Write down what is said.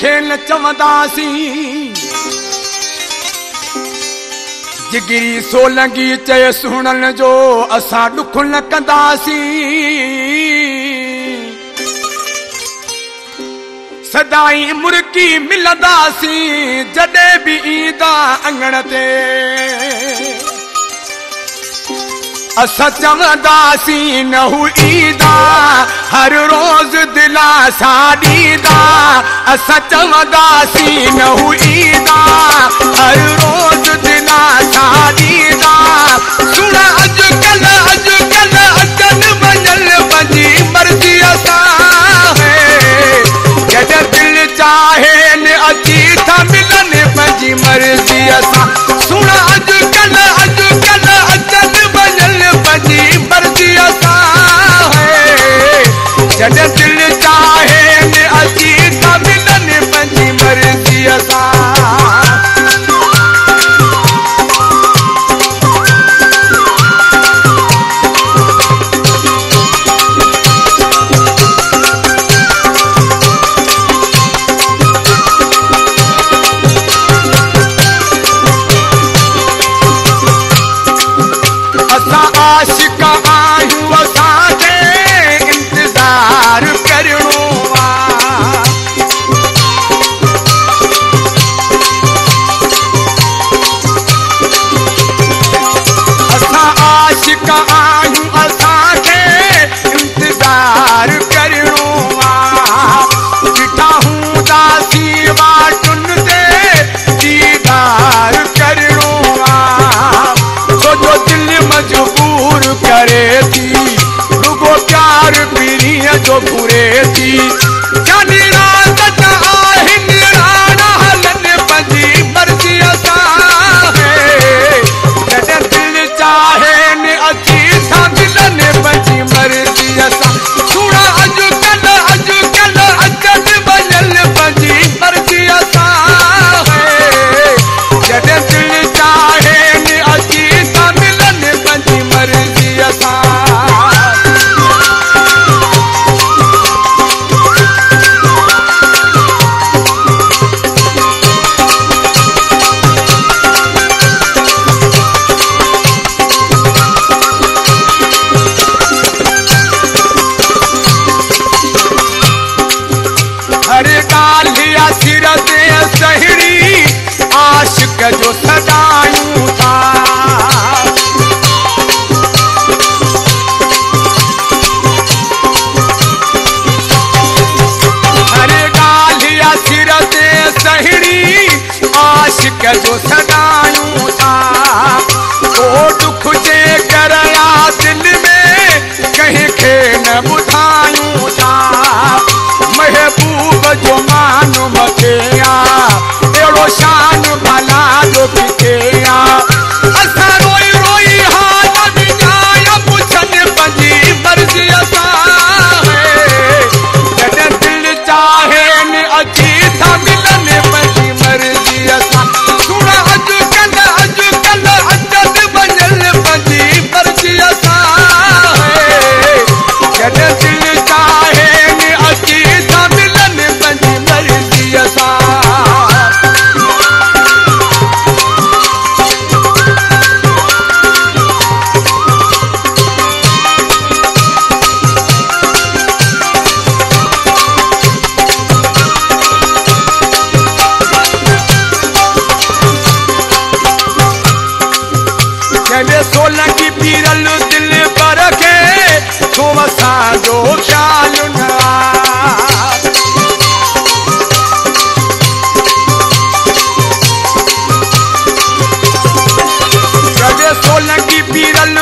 खे न चवंदासीं जिगरी सोलंगी चए सुणन जो असां ॾुख न कंदासीं सदाई मुर्की मिलंदासीं जॾहिं बि ईंदा अंगण ते असां चवंदासीं न हू ईंदा हर रोज़ दिलासा ॾींदा असां चवंदासीं न हू ईंदा हर रोज़ दिलासा ॾींदा सुण अॼुकल्ह अचनि वञल पंहिंजी मर्ज़ीअ सां जॾहिं दिलि चाहे न अची था मिलनि पंहिंजी मर्ज़ीअ सां सुण अॼुकल्ह अचनि वञल पंहिंजी मर्ज़ीअ सां जॾहिं दिलि चाहे न अची था मिलनि पंहिंजी मर्ज़ीअ सां आशिक आहियूं असांखे इंतज़ार करिणो असां आशिक आहियूं असांखे इंतज़ार करिणो ॾिठा हूंदासीं वाटुनि ते दीदार करिणो छो जो दिलि मजबूर करे थी रुगो प्यार पीढ़ीअ जो घुरे थी जानी रात त आहिनि राणा हलनि पंहिंजी मर्ज़ीअ सां जॾहिं दिलि चाहे न अची था मिलनि पंहिंजी मर्ज़ीअ सां सुण अॼुकल्ह अचनि वञल पंहिंजी मर्ज़ीअ सां जॾहिं दिलि चाहे न अची था मिलनि पंहिंजी मर्ज़ीअ सां हर ॻाल्हि या सिर ते सहिड़ी आशिक जो सदायूं था हर ॻाल्हि या सिर ते सहिड़ी आशिक जो सदायूं था को दुख जे कर या दिल में कंहिंखे न ॿुधायूं था महबूब जो मान मथे अहिड़ो शान भला जो किथे असां रोई रोई हाल विञाया पुछनि पंहिंजी मर्ज़ीअ सां जॾहिं दिलि चाहे न अची था मिलनि पंहिंजी मर्ज़ीअ सां सुण अॼुकल्ह अचनि वञल पंहिंजी मर्ज़ीअ सां जॾहिं दिलि चाहे न अची था मिलनि पंहिंजी मर्ज़ीअ सां जॾहिं सोलंगी पीरल दिल पर खे तो असांजो ख़्याल न जॾहिं सोलंगी पीरल